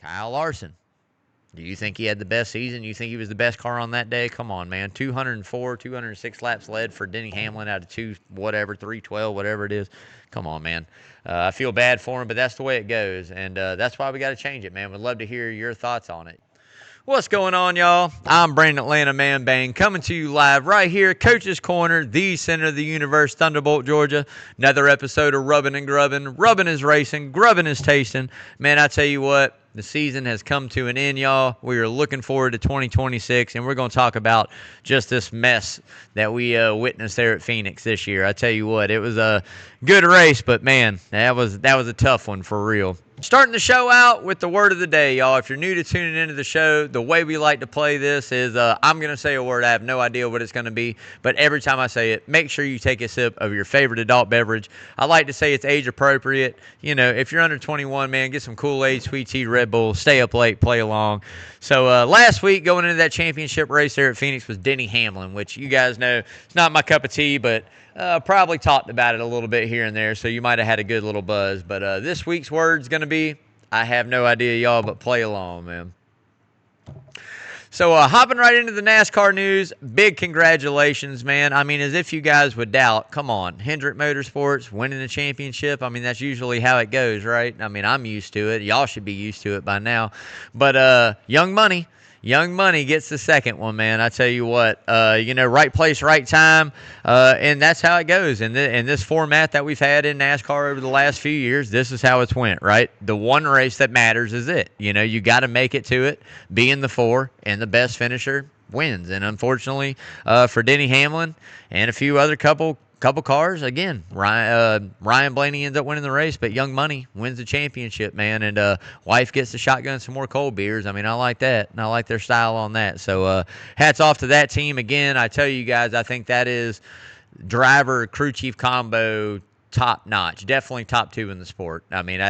Kyle Larson. Do you think he had the best season? You think he was the best car on that day? Come on, man. 204, 206 laps led for Denny Hamlin out of 312, whatever it is. Come on, man. I feel bad for him, but that's the way it goes. And that's why we got to change it, man. We'd love to hear your thoughts on it. What's going on, y'all? I'm Brandon Atlanta Man Bang coming to you live right here, Coach's Corner, the center of the universe, Thunderbolt, Georgia. Another episode of Rubbin' and Grubbin'. Rubbin' is racing, grubbin' is tasting. Man, I tell you what, the season has come to an end, y'all. We are looking forward to 2026, and we're going to talk about just this mess that we witnessed there at Phoenix this year. I tell you what, it was a good race, but man, that was a tough one for real. Starting the show out with the word of the day, y'all. If you're new to tuning into the show, the way we like to play this is I'm going to say a word. I have no idea what it's going to be, but every time I say it, make sure you take a sip of your favorite adult beverage. I like to say it's age appropriate. You know, if you're under 21, man, get some Kool-Aid, sweet tea, Red Bull, stay up late, play along. So last week, going into that championship race there at Phoenix was Denny Hamlin, which you guys know it's not my cup of tea, but probably talked about it a little bit here and there, so you might have had a good little buzz. But this week's word's going to be, I have no idea, y'all, but play along, man. So hopping right into the NASCAR news, big congratulations, man. I mean, as if you guys would doubt, come on, Hendrick Motorsports winning the championship. I mean, that's usually how it goes, right? I mean, I'm used to it. Y'all should be used to it by now. But Young Money gets the second one, man. I tell you what, right place, right time, and that's how it goes. In this format that we've had in NASCAR over the last few years, this is how it's went, right? The one race that matters is it. You know, you got to make it to it, be in the four, and the best finisher wins. And unfortunately, for Denny Hamlin and a few other couple cars, again, Ryan Blaney ends up winning the race, but Young Money wins the championship, man, and wife gets to shotgun some more cold beers. I mean, I like that, and I like their style on that. So hats off to that team. Again, I tell you guys, I think that is driver crew chief combo top notch, definitely top two in the sport. I mean,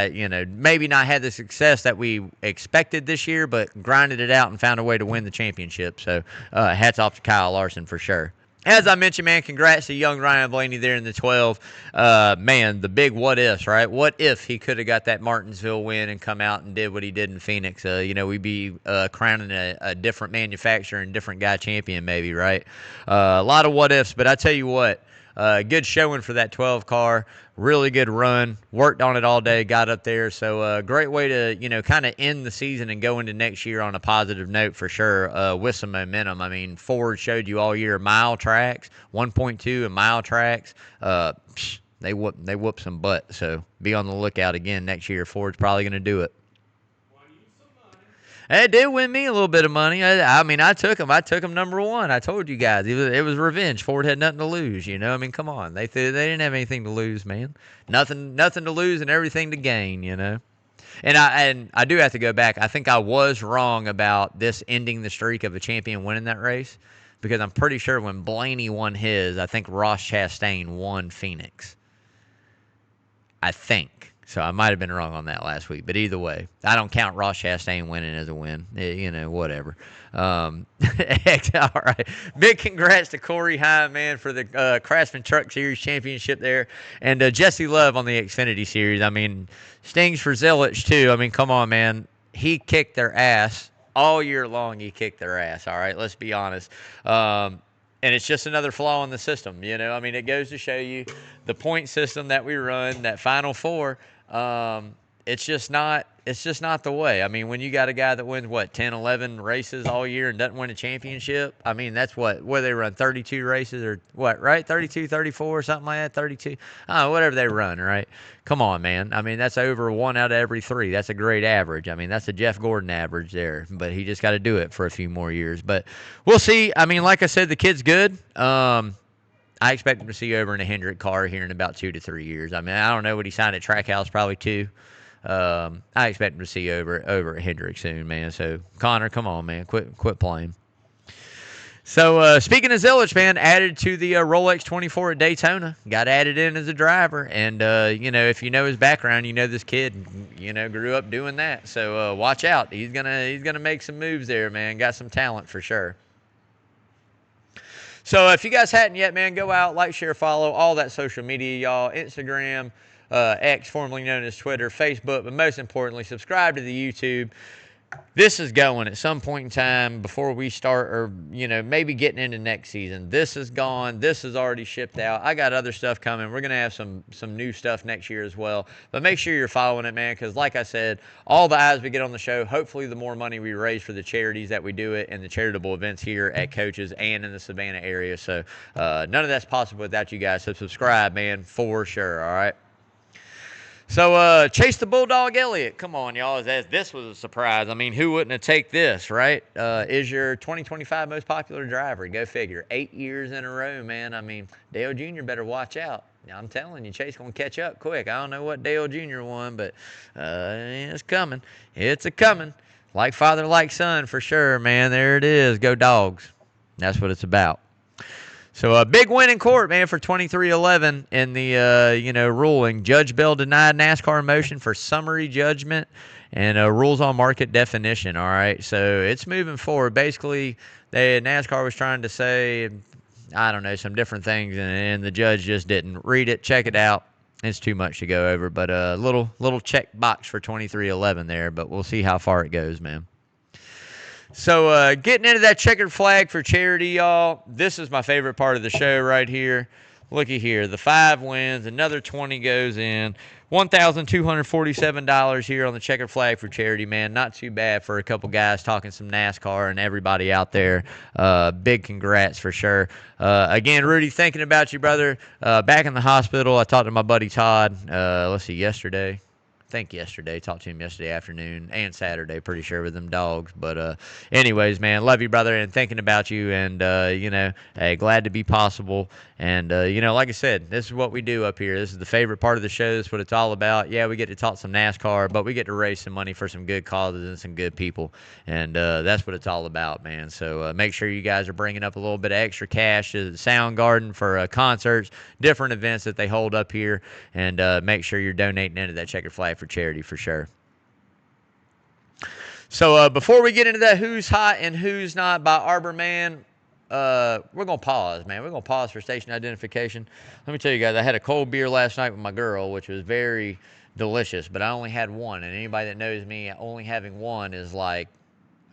maybe not had the success that we expected this year, but grinded it out and found a way to win the championship. So hats off to Kyle Larson for sure. As I mentioned, man, congrats to young Ryan Blaney there in the 12. Man, the big what ifs, right? What if he could have got that Martinsville win and come out and did what he did in Phoenix? We'd be crowning a different manufacturer and different guy champion maybe, right? A lot of what ifs, but I tell you what, good showing for that 12 car. Really good run. Worked on it all day. Got up there. So great way to, kind of end the season and go into next year on a positive note for sure with some momentum. I mean, Ford showed you all year mile tracks, 1.2 and mile tracks. They whoop some butt. So be on the lookout again next year. Ford's probably going to do it. It did win me a little bit of money. I mean, I took him. I took him number one. I told you guys. It was revenge. Ford had nothing to lose, I mean, come on. They didn't have anything to lose, man. Nothing to lose and everything to gain, And I do have to go back. I think I was wrong about this ending the streak of a champion winning that race, because I'm pretty sure when Blaney won his, I think Ross Chastain won Phoenix. I think. So I might have been wrong on that last week. But either way, I don't count Ross Chastain winning as a win. Whatever. All right. Big congrats to Corey Hine, man, for the Craftsman Truck Series championship there. And Jesse Love on the Xfinity Series. I mean, stings for Zillich, too. I mean, come on, man. He kicked their ass. All year long, he kicked their ass. All right, let's be honest. And it's just another flaw in the system, I mean, it goes to show you the point system that we run, that Final Four, it's just not the way. I mean, when you got a guy that wins, 10, 11 races all year and doesn't win a championship, I mean, that's where they run 32 races or what, right? 32, 34, something like that, 32. Whatever they run, right? Come on, man. I mean, that's over 1 out of every 3. That's a great average. I mean, that's a Jeff Gordon average there, but he just got to do it for a few more years. But we'll see. I mean, like I said, the kid's good. I expect him to see over in a Hendrick car here in about 2 to 3 years. I mean, I don't know what he signed at Trackhouse, probably 2. I expect him to see over at Hendrick soon, man. So, Connor, come on, man. Quit playing. So, speaking of Zillich, man, added to the Rolex 24 at Daytona. Got added in as a driver. And, if you know his background, this kid, grew up doing that. So, watch out. He's gonna make some moves there, man. Got some talent for sure. So if you guys hadn't yet, man, go out, like, share, follow, all that social media, y'all. Instagram, X, formerly known as Twitter, Facebook, but most importantly, subscribe to the YouTube. this is going at some point in time before we start, or maybe getting into next season. This is gone. This is already shipped out. I got other stuff coming. We're gonna have some new stuff next year as well. But make sure you're following it, man, because like I said, all the eyes we get on the show, hopefully the more money we raise for the charities that we do it and the charitable events here at Coaches and in the Savannah area. So none of that's possible without you guys. So subscribe, man, for sure. All right. So, Chase the Bulldog Elliott. Come on, y'all. This was a surprise. I mean, who wouldn't have take this, right? Is your 2025 most popular driver. Go figure. 8 years in a row, man. I mean, Dale Jr. better watch out. I'm telling you, Chase going to catch up quick. I don't know what Dale Jr. won, but it's coming. It's a-coming. Like father, like son, for sure, man. There it is. Go Dogs. That's what it's about. So a big win in court, man, for 23-11 in the ruling. Judge Bell denied NASCAR motion for summary judgment and rules on market definition. All right, so it's moving forward. Basically, NASCAR was trying to say, I don't know, some different things, and the judge just didn't read it. Check it out. It's too much to go over, but a little check box for 23-11 there. But we'll see how far it goes, man. So getting into that checkered flag for charity, y'all, this is my favorite part of the show right here. Looky here, the 5 wins, another 20 goes in. $1,247 here on the checkered flag for charity, man. Not too bad for a couple guys talking some NASCAR and everybody out there. Big congrats for sure. Again, Rudy, thinking about you, brother. Back in the hospital, I talked to my buddy Todd, yesterday. Talked to him yesterday afternoon and Saturday, pretty sure, with them dogs. But anyways, man, love you, brother, and thinking about you, and hey, glad to be possible. And like I said, this is what we do up here. This is the favorite part of the show. This is what it's all about. Yeah, we get to talk some NASCAR, but we get to raise some money for some good causes and some good people, and that's what it's all about, man. So make sure you guys are bringing up a little bit of extra cash to the Soundgarden for concerts, different events that they hold up here, and make sure you're donating into that checkered flag for charity for sure. So before we get into that who's hot and who's not by Arbor Man, we're going to pause, man. We're going to pause for station identification. Let me tell you guys, I had a cold beer last night with my girl, which was very delicious, but I only had one. And anybody that knows me, only having one is like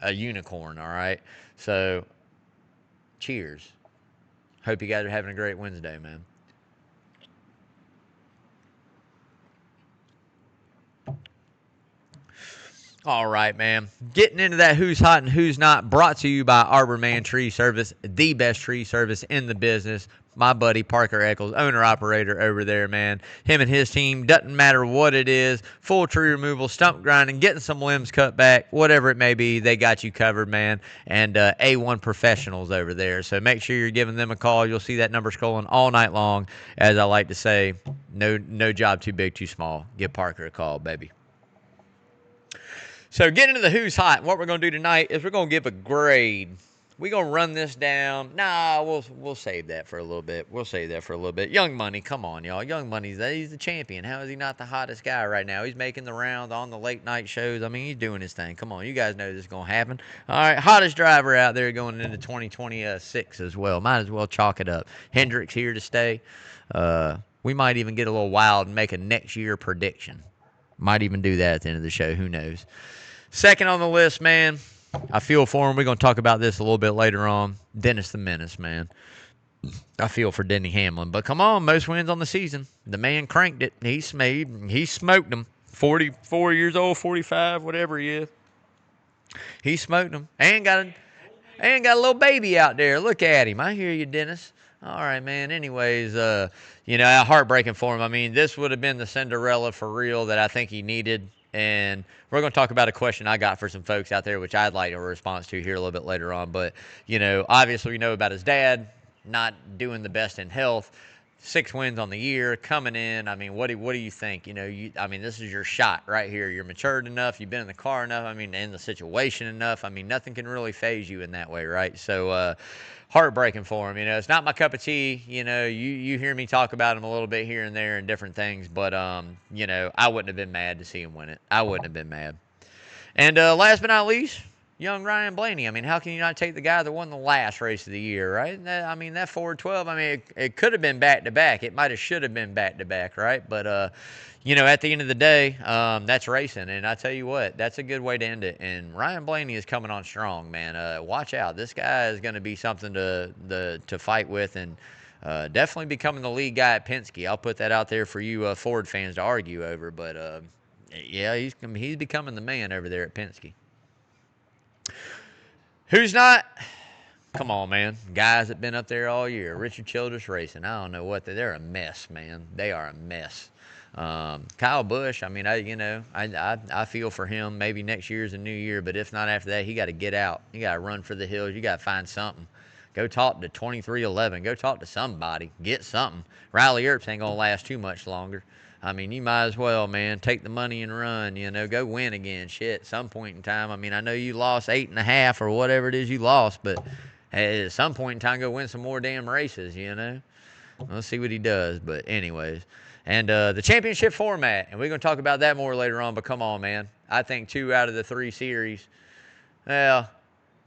a unicorn, all right? So, cheers. Hope you guys are having a great Wednesday, man. All right, man. Getting into that who's hot and who's not, brought to you by Arbor Man Tree Service, the best tree service in the business. My buddy Parker Eccles, owner-operator over there, man. Him and his team, doesn't matter what it is, full tree removal, stump grinding, getting some limbs cut back, whatever it may be, they got you covered, man. And A1 professionals over there. So make sure you're giving them a call. You'll see that number scrolling all night long. As I like to say, no job too big, too small. Give Parker a call, baby. So getting into the who's hot, what we're going to do tonight is we're going to give a grade. We're going to run this down. Nah, we'll save that for a little bit. Young Money, come on, y'all. Young Money's he's the champion. How is he not the hottest guy right now? He's making the rounds on the late night shows. I mean, he's doing his thing. Come on, you guys know this is going to happen. All right, hottest driver out there going into 2026 as well. Might as well chalk it up. Hendrick's here to stay. We might even get a little wild and make a next year prediction. Might even do that at the end of the show. Who knows? Second on the list, man, I feel for him. We're going to talk about this a little bit later on. Dennis the Menace, man. I feel for Denny Hamlin. But come on, most wins on the season. The man cranked it. He smoked them. 44 years old, 45, whatever he is. He smoked them. And got a little baby out there. Look at him. I hear you, Dennis. All right, man. Anyways, heartbreaking for him. I mean, this would have been the Cinderella for real that I think he needed. And we're going to talk about a question I got for some folks out there, which I'd like a response to here a little bit later on. But, obviously we know about his dad not doing the best in health. 6 wins on the year, coming in. I mean, what do you think? This is your shot right here. You're matured enough. You've been in the car enough. I mean, in the situation enough. I mean, nothing can really phase you in that way, right? So, heartbreaking for him. It's not my cup of tea. You hear me talk about him a little bit here and there and different things, but I wouldn't have been mad to see him win it. I wouldn't have been mad. And last but not least, young Ryan Blaney. I mean, how can you not take the guy that won the last race of the year, right? I mean, that Ford 12, I mean, it could have been back-to-back. It might have should have been back-to-back, right? But, at the end of the day, that's racing. And I tell you what, that's a good way to end it. And Ryan Blaney is coming on strong, man. Watch out. This guy is going to be something to fight with, and definitely becoming the lead guy at Penske. I'll put that out there for you Ford fans to argue over. But, yeah, he's becoming the man over there at Penske. Who's not? Come on, man. Guys that been up there all year. Richard Childress Racing. I don't know what they're a mess, man. They are a mess. Kyle Busch. I mean, I feel for him. Maybe next year's a new year, but if not after that, he got to get out. You got to run for the hills. You got to find something. Go talk to 2311. Go talk to somebody. Get something. Riley Earps ain't gonna last too much longer. I mean, you might as well, man, take the money and run, go win again. Shit, at some point in time. I mean, I know you lost 8.5 or whatever it is you lost, but at some point in time, go win some more damn races, Let's see what he does. But anyways, and the championship format, and we're going to talk about that more later on, but come on, man. I think 2 out of the 3 series, well,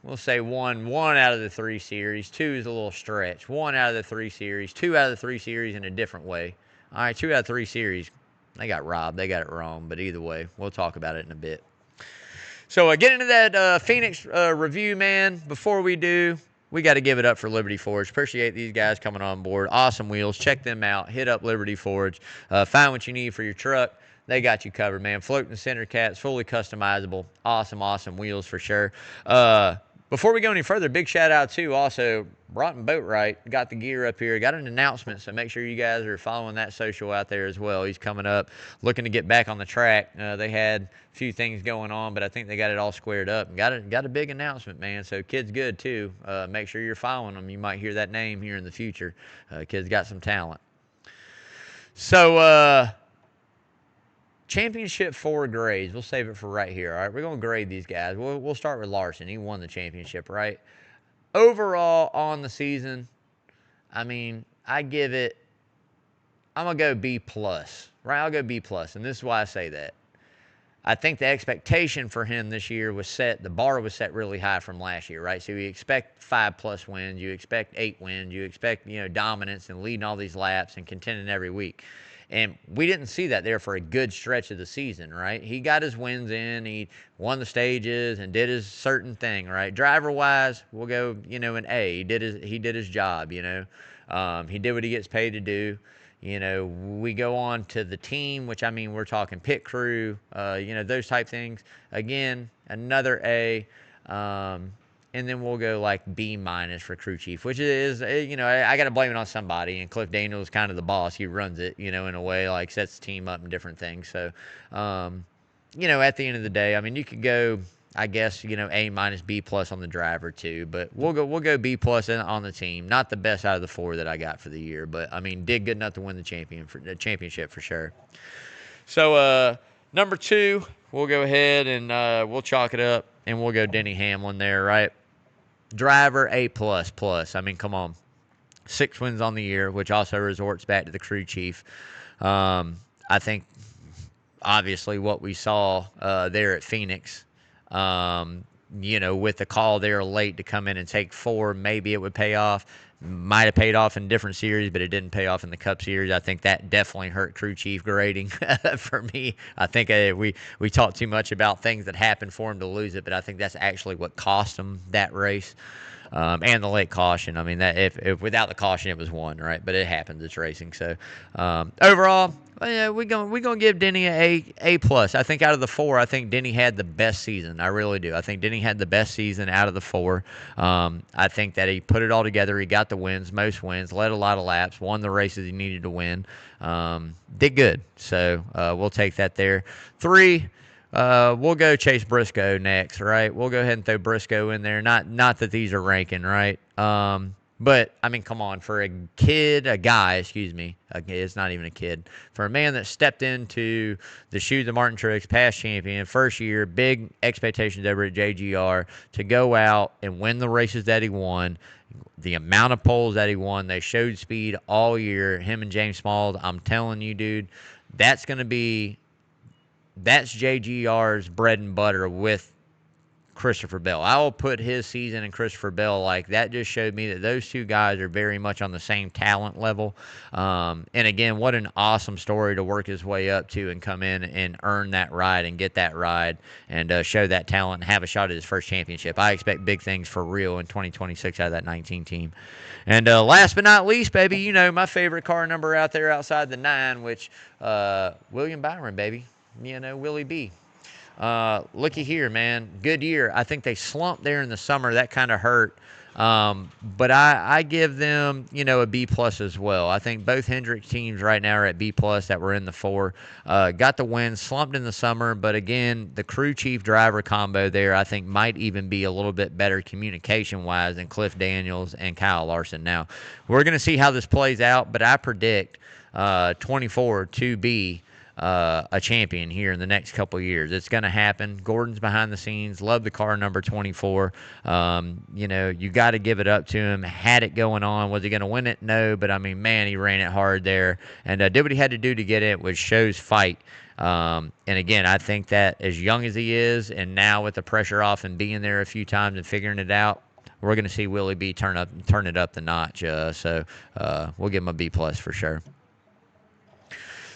we'll say one out of the 3 series. 2 is a little stretch. 1 out of the 3 series. 2 out of the 3 series in a different way. All right, 2 out of 3 series. They got robbed. They got it wrong. But either way, we'll talk about it in a bit. So get into that Phoenix review, man. Before we do, we got to give it up for Liberty Forge. Appreciate these guys coming on board. Awesome wheels. Check them out. Hit up Liberty Forge. Find what you need for your truck. They got you covered, man. Floating center caps, fully customizable. Awesome wheels for sure. Before we go any further, big shout out to also Broughton Boatwright. Got the gear up here. Got an announcement, so make sure you guys are following that social out there as well. He's coming up, looking to get back on the track. They had a few things going on, but I think they got it all squared up. And got a big announcement, man. So Kid's good too. Make sure you're following him. You might hear that name here in the future. Kid's got some talent. So championship 4 grades. We'll save it for right here. All right, we're gonna grade these guys. We'll start with Larson. He won the championship, right? Overall on the season, I mean, I'm gonna go B plus, right? I'll go B plus, and this is why I say that. I think the expectation for him this year was set. The bar was set really high from last year, right? So you expect 5+ wins, you expect 8 wins, you expect dominance and leading all these laps and contending every week. And we didn't see that there for a good stretch of the season, right? He got his wins in. He won the stages and did his certain thing, right? Driver-wise, we'll go, an A. He did his job, He did what he gets paid to do. We go on to the team, which, I mean, we're talking pit crew, those type things. Again, another A. And then we'll go like B- for crew chief, which is, I got to blame it on somebody. And Cliff Daniels is kind of the boss. He runs it, in a way, like sets the team up and different things. So, at the end of the day, I mean, you could go, I guess, A- B+ on the driver too. But we'll go B+ on the team. Not the best out of the 4 that I got for the year, but I mean, did good enough to win the championship for sure. So number 2, we'll go ahead and we'll chalk it up and we'll go Denny Hamlin there, right? Driver A++. I mean, come on. 6 wins on the year, which also resorts back to the crew chief. I think, obviously, what we saw there at Phoenix, with the call there late to come in and take 4, maybe it would pay off. Might have paid off in different series, but it didn't pay off in the Cup Series. I think that definitely hurt crew chief grading for me. I think we talked too much about things that happened for him to lose it, but I think that's actually what cost him that race. And the late caution. I mean, that if without the caution, it was 1, right? But it happens. It's racing. So overall, yeah, we're gonna give Denny a A+. I think out of the 4, I think Denny had the best season. I really do. I think Denny had the best season out of the 4. I think that he put it all together. He got the wins, most wins, led a lot of laps, won the races he needed to win. Did good. So we'll take that there. 3. We'll go Chase Briscoe next, right? We'll go ahead and throw Briscoe in there. Not that these are ranking, right? But, I mean, come on. For a guy, it's not even a kid. For a man that stepped into the shoes of Martin Truex, past champion, first year, big expectations over at JGR, to go out and win the races that he won, the amount of poles that he won, they showed speed all year. Him and James Small, I'm telling you, dude, that's JGR's bread and butter with Christopher Bell. I will put his season and Christopher Bell, like, that just showed me that those two guys are very much on the same talent level. And again, what an awesome story to work his way up to and come in and earn that ride and get that ride and show that talent and have a shot at his first championship. I expect big things for real in 2026 out of that 19 team. And last but not least, baby, you know, my favorite car number out there outside the 9, which William Byron, baby. You know, Willie B. Looky here, man. Good year. I think they slumped there in the summer. That kind of hurt. But I give them, you know, a B plus as well. I think both Hendrick teams right now are at B plus that were in the 4. Got the win, slumped in the summer, but again, the crew chief driver combo there, I think might even be a little bit better communication wise than Cliff Daniels and Kyle Larson. Now, we're going to see how this plays out, but I predict 24 to be a champion here in the next couple of years. It's going to happen. Gordon's behind the scenes. Love the car number 24. You know, you got to give it up to him. Had it going on. Was he going to win it? No. But, I mean, man, he ran it hard there and did what he had to do to get it, which shows fight. And, again, I think that as young as he is and now with the pressure off and being there a few times and figuring it out, we're going to see Willie B turn it up the notch. So we'll give him a B plus for sure.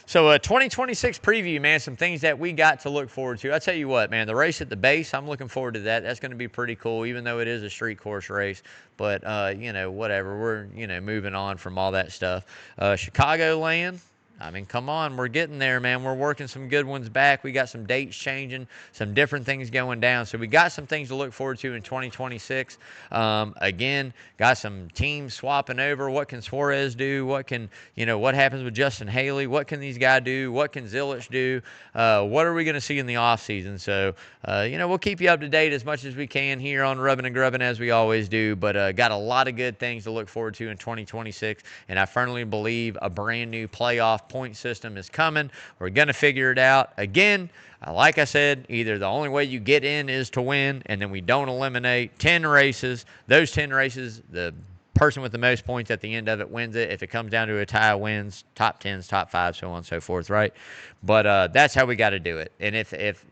So 2026 preview, man, some things that we got to look forward to. I tell you what, man, the race at the base, I'm looking forward to that. That's going to be pretty cool, even though it is a street course race. But, you know, whatever. We're, you know, moving on from all that stuff. Chicagoland. I mean, come on, we're getting there, man. We're working some good ones back. We got some dates changing, some different things going down. So we got some things to look forward to in 2026. Again, got some teams swapping over. What can Suarez do? What can, you know, what happens with Justin Haley? What can these guys do? What can Zilich do? What are we going to see in the offseason? So, you know, we'll keep you up to date as much as we can here on Rubbin' and Grubbin' as we always do. But got a lot of good things to look forward to in 2026. And I firmly believe a brand new playoff point system is coming. We're going to figure it out. Again, like I said, either the only way you get in is to win, and then we don't eliminate 10 races. Those 10 races, the person with the most points at the end of it wins it. If it comes down to a tie, wins, top 10s, top 5s, so on and so forth, right? But that's how we got to do it. And if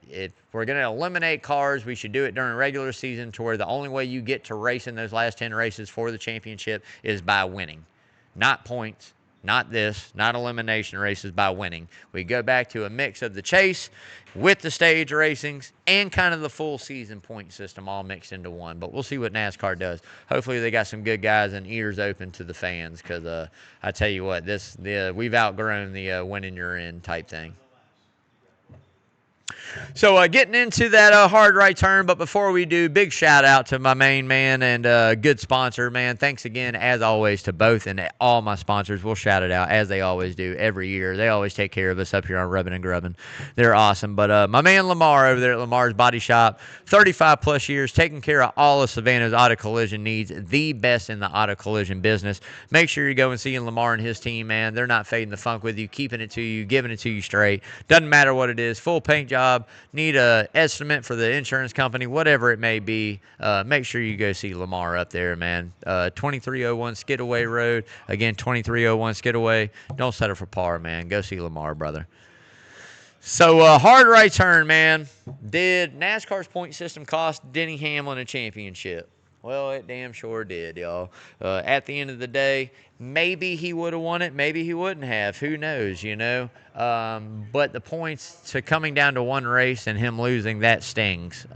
we're going to eliminate cars, we should do it during regular season to where the only way you get to race in those last 10 races for the championship is by winning, not points. Not this, not elimination races, by winning. We go back to a mix of the chase with the stage racings and kind of the full season point system all mixed into one. But we'll see what NASCAR does. Hopefully they got some good guys and ears open to the fans because I tell you what, we've outgrown the winning you're in type thing. So getting into that hard right turn, but before we do, big shout out to my main man and good sponsor, man. Thanks again, as always, to both and all my sponsors. We'll shout it out, as they always do every year. They always take care of us up here on Rubbin' and Grubbin'. They're awesome. But my man Lamar over there at Lamar's Body Shop, 35 plus years, taking care of all of Savannah's auto collision needs, the best in the auto collision business. Make sure you go and see Lamar and his team, man. They're not fading the funk with you, keeping it to you, giving it to you straight. Doesn't matter what it is, full paint job, need a estimate for the insurance company, whatever it may be, make sure you go see Lamar up there, man. 2301 Skidaway Road. Again, 2301 Skidaway. Don't settle for par, man. Go see Lamar, brother. So, hard right turn, man. Did NASCAR's point system cost Denny Hamlin a championship? Well, it damn sure did, y'all. At the end of the day, maybe he would have won it. Maybe he wouldn't have. Who knows, you know? But the points to coming down to one race and him losing, that stings.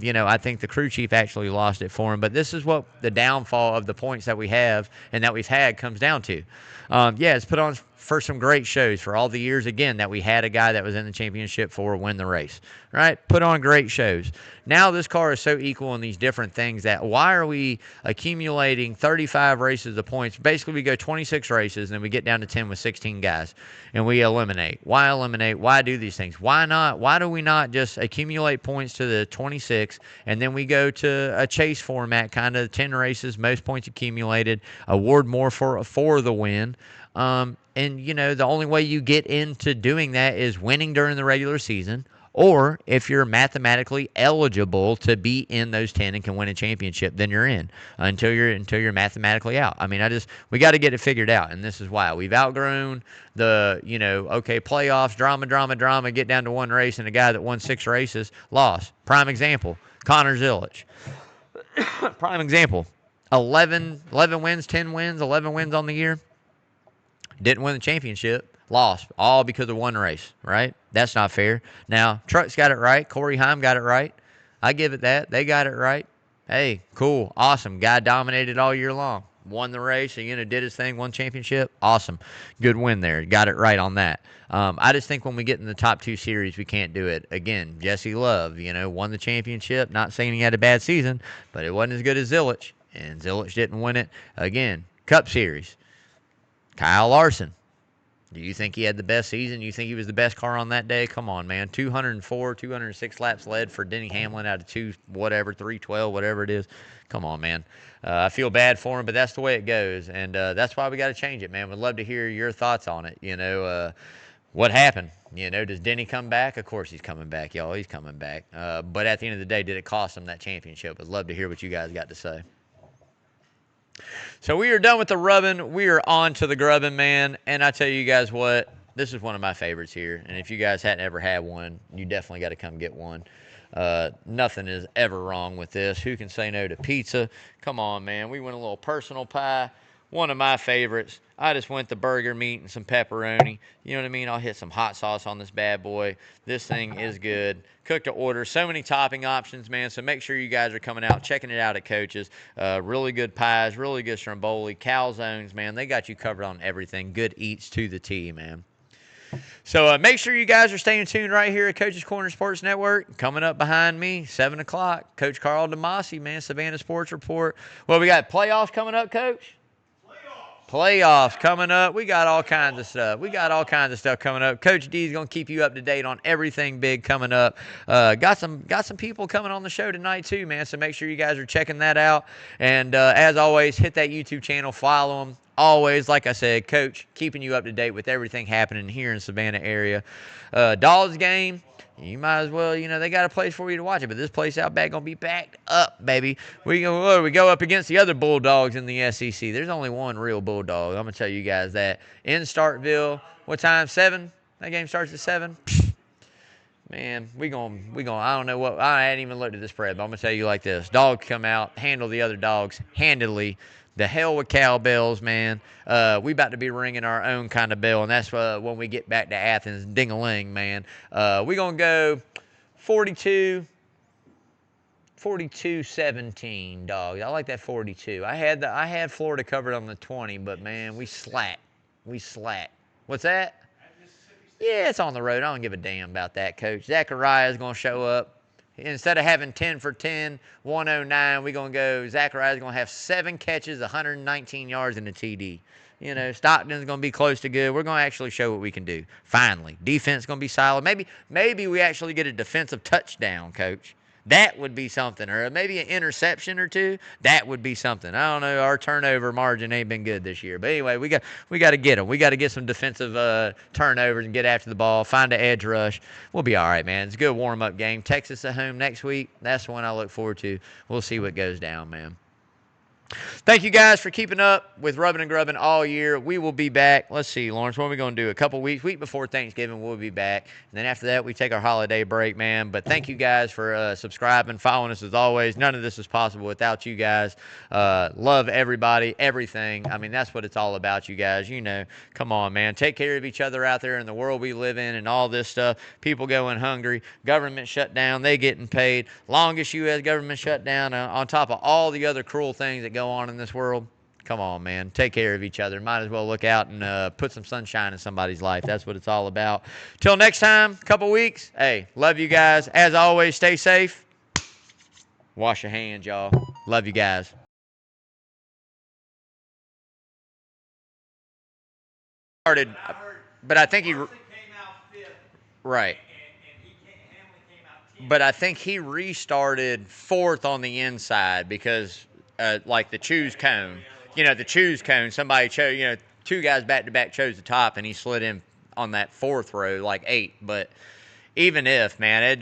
You know, I think the crew chief actually lost it for him. But this is what the downfall of the points that we have and that we've had comes down to. Yeah, it's put on for some great shows for all the years, again, that we had a guy that was in the championship for win the race, right? Put on great shows. Now this car is so equal in these different things that why are we accumulating 35 races of points? Basically, we go 26 races, and then we get down to 10 with 16 guys, and we eliminate. Why eliminate? Why do these things? Why not? Why do we not just accumulate points to the 26, and then we go to a chase format, kind of 10 races, most points accumulated, award more for the win. And, you know, the only way you get into doing that is winning during the regular season, or if you're mathematically eligible to be in those 10 and can win a championship, then you're in until you're mathematically out. I mean, we got to get it figured out, and this is why. We've outgrown the, you know, okay, playoffs, drama, get down to one race, and a guy that won 6 races lost. Prime example. Connor Zilisch. Prime example. 11 wins, 10 wins, 11 wins on the year. Didn't win the championship. Lost. All because of one race, right? That's not fair. Now, Truck's got it right. Corey Heim got it right. I give it that. They got it right. Hey, cool. Awesome. Guy dominated all year long. Won the race. Did his thing. Won championship. Awesome. Good win there. Got it right on that. I just think when we get in the top two series, we can't do it. Again, Jesse Love, won the championship. Not saying he had a bad season, but it wasn't as good as Zilisch. And Zilisch didn't win it. Again, Cup Series. Kyle Larson. Do you think he had the best season? You think he was the best car on that day? Come on, man. 204, 206 laps led for Denny Hamlin out of 312, whatever it is. Come on, man. I feel bad for him, but that's the way it goes. And that's why we got to change it, man. We'd love to hear your thoughts on it. What happened? Does Denny come back? Of course he's coming back, y'all. He's coming back. But at the end of the day, did it cost him that championship? I'd love to hear what you guys got to say. So we are done with the rubbing. We are on to the grubbing, man. And I tell you guys what, this is one of my favorites here. And if you guys hadn't ever had one, you definitely got to come get one. Nothing is ever wrong with this. Who can say no to pizza? Come on, man. We went a little personal pie. One of my favorites. I just went the burger meat and some pepperoni. You know what I mean? I'll hit some hot sauce on this bad boy. This thing is good. Cook to order. So many topping options, man. So make sure you guys are coming out, checking it out at Coach's. Really good pies, really good stromboli, calzones, man. They got you covered on everything. Good eats to the T, man. So make sure you guys are staying tuned right here at Coach's Corner Sports Network. Coming up behind me, 7 o'clock, Coach Carl DeMasi, man, Savannah Sports Report. Well, we got playoffs coming up, Coach. Playoffs coming up. We got all kinds of stuff coming up. Coach D is going to keep you up to date on everything big coming up. Got some people coming on the show tonight too, man. So make sure you guys are checking that out. And as always, hit that YouTube channel, follow them. Always, like I said, Coach keeping you up to date with everything happening here in Savannah area. Dogs game. You might as well, they got a place for you to watch it, but this place out back going to be packed up, baby. We go up against the other Bulldogs in the SEC. There's only one real Bulldog. I'm going to tell you guys that. In Starkville, what time? 7? That game starts at 7? Man, we going I don't know what, I hadn't even looked at the spread, but I'm going to tell you like this. Dogs come out, handle the other dogs handily. The hell with cowbells, man. We about to be ringing our own kind of bell, and that's when we get back to Athens. Ding-a-ling, man. We're going to go 42-17, dog. I like that 42. I had Florida covered on the 20, but, man, we slack. What's that? Yeah, it's on the road. I don't give a damn about that, Coach. Zachariah is going to show up. Instead of having 10 for 10, 109, we're going to go. Zachariah's going to have 7 catches, 119 yards, and a TD. Stockton's going to be close to good. We're going to actually show what we can do. Finally. Defense going to be solid. Maybe we actually get a defensive touchdown, Coach. That would be something. Or maybe an interception or two. That would be something. I don't know. Our turnover margin ain't been good this year. But anyway, we got to get them. We got to get some defensive turnovers and get after the ball. Find an edge rush. We'll be all right, man. It's a good warm-up game. Texas at home next week. That's the one I look forward to. We'll see what goes down, man. Thank you guys for keeping up with Rubbing and Grubbing all year. We will be back. Let's see, Lawrence, what are we going to do? A couple weeks, week before Thanksgiving, we'll be back. And then after that, we take our holiday break, man. But thank you guys for subscribing, following us as always. None of this is possible without you guys. Love everybody, everything. I mean, that's what it's all about, you guys. Come on, man. Take care of each other out there in the world we live in and all this stuff. People going hungry. Government shut down. They getting paid. Longest U.S. government shutdown on top of all the other cruel things that go on in this world. Come on, man. Take care of each other. Might as well look out and put some sunshine in somebody's life. That's what it's all about. Till next time, couple weeks. Hey, love you guys. As always, stay safe. Wash your hands, y'all. Love you guys. Started, but I think he right. But I think he restarted 4th on the inside because like the choose cone. The choose cone, somebody chose, 2 guys back-to-back chose the top, and he slid in on that 4th row, like 8. But even if, man,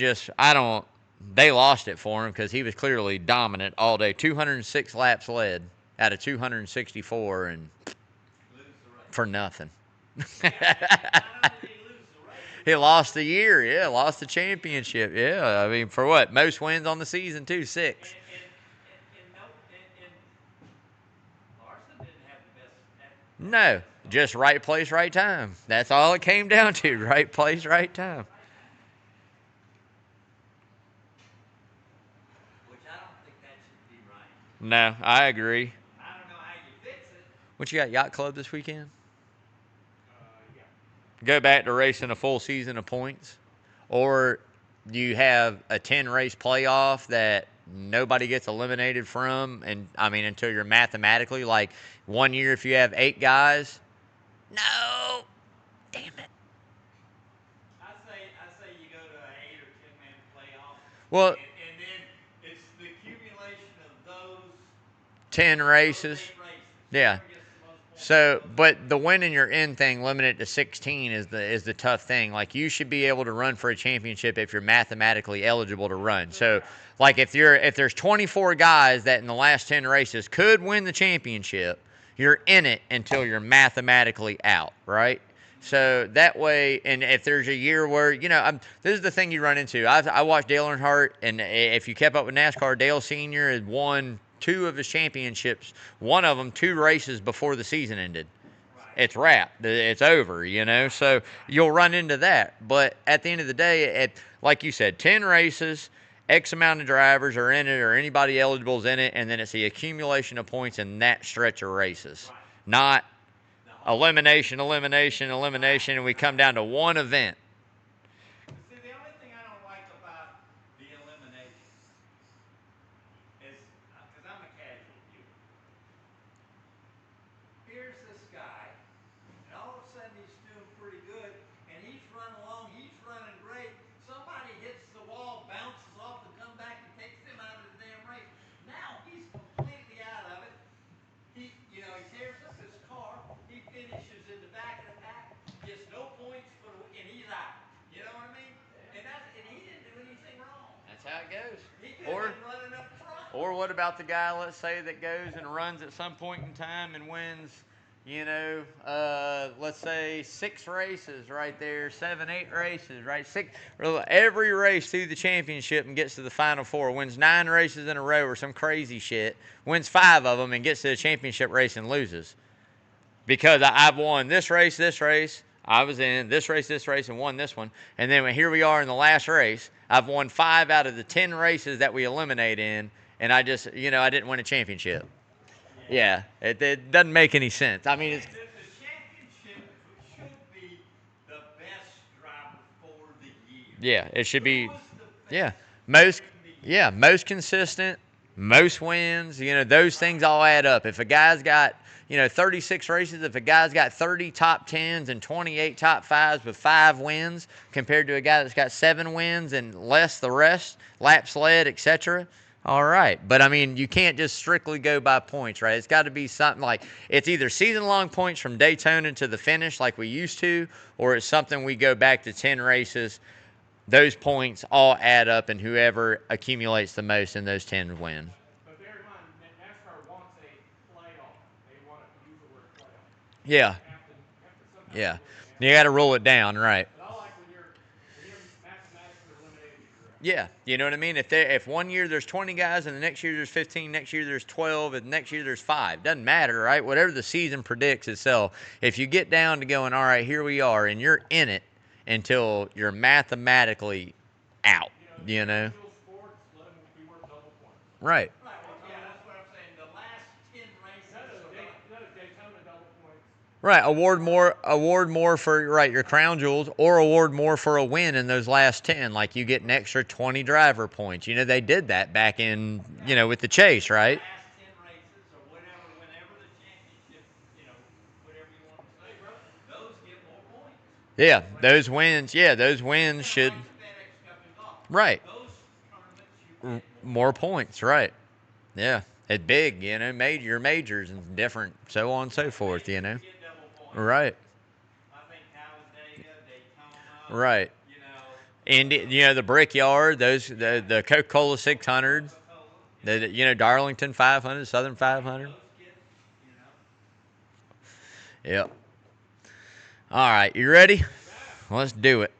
they lost it for him because he was clearly dominant all day. 206 laps led out of 264, and for nothing. He lost the year. Yeah, lost the championship. Yeah, I mean, for what? Most wins on the season too, 6. And Larson didn't have the best. No, just right place, right time. That's all it came down to. Right place, right time. Which I don't think that should be right. No, I agree. I don't know how you fix it. What you got, yacht club this weekend? Yeah. Go back to racing a full season of points, or do you have a 10 race playoff that nobody gets eliminated from? And I mean, until you're mathematically like 1 year, if you have 8 guys, no, damn it. I say you go to an 8 or 10 man playoff, Well, and then it's the accumulation of those 10 races. 8 races. Yeah. Whoever gets the most points. So, but the winning your in thing limited to 16 is the tough thing. Like you should be able to run for a championship if you're mathematically eligible to run. So, like if there's 24 guys that in the last 10 races could win the championship, you're in it until you're mathematically out, right? So that way, and if there's a year where this is the thing you run into. I watched Dale Earnhardt, and if you kept up with NASCAR, Dale Senior had won 2 of his championships. One of them 2 races before the season ended. It's wrapped. It's over. So you'll run into that. But at the end of the day, like you said, 10 races, X amount of drivers are in it, or anybody eligible is in it, and then it's the accumulation of points in that stretch of races, not elimination, and we come down to one event. See, the only thing I don't like about the elimination is because I'm a casual viewer. Here's this guy, and all of a sudden he's doing pretty good, and he's running along, he's running great. Somebody hits the wall, bounces off, and comes back and takes him out of the damn race. Now he's completely out of it. He tears up his car. He finishes in the back of the pack, gets no points and he's out. You know what I mean? And he didn't do anything wrong. That's how it goes. He could have been running up front. Or what about the guy, let's say, that goes and runs at some point in time and wins, let's say 6 races right there, 7, 8 races, right? Every race through the championship and gets to the Final Four, wins 9 races in a row or some crazy shit, wins 5 of them and gets to the championship race and loses. Because I've won this race, I was in this race, and won this one. And then here we are in the last race. I've won 5 out of the 10 races that we eliminate in, and I just, I didn't win a championship. Yeah, it doesn't make any sense. I mean, it's. The championship should be the best driver for the year. Yeah, it should be. Who was the Yeah, best most. in the Yeah, most consistent, most wins. Those things all add up. If a guy's got 36 races, if a guy's got 30 top 10s and 28 top 5s with 5 wins compared to a guy that's got 7 wins and less the rest, laps led, etc. All right. But I mean, you can't just strictly go by points, right? It's got to be something like it's either season-long points from Daytona to the finish like we used to, or it's something we go back to 10 races. Those points all add up, and whoever accumulates the most in those 10 win. But bear in mind, NASCAR wants a playoff. They want to use the word playoff. Yeah. Have to somehow Yeah. rule it down. You got to roll it down, right? But I like when you're mathematically eliminated. Yeah, you know what I mean? If 1 year there's 20 guys and the next year there's 15, next year there's 12, and next year there's 5. Doesn't matter, right? Whatever the season predicts itself. If you get down to going, all right, here we are, and you're in it until you're mathematically out, Individual sports, let them be worth double points. Right. Right. Well, yeah, that's what I'm saying. The last 10 races. None of Daytona double points. Right, award more for your crown jewels, or award more for a win in those last 10. Like you get an extra 20 driver points. They did that back in with the chase, right? Last 10 races or whenever the championship, whatever you want to say, those get more points. Yeah, those wins. Yeah, those wins should. Like FedEx Cup and golf. Right. Those tournaments you get More points, right? Yeah, it's big. Your majors and different, so on and so forth. You get double points. Right. I think Talladega, Daytona. Right. And the Brickyard, the Coca-Cola 600, the Darlington 500, Southern 500. Those get, Yep. All right, you ready? Let's do it.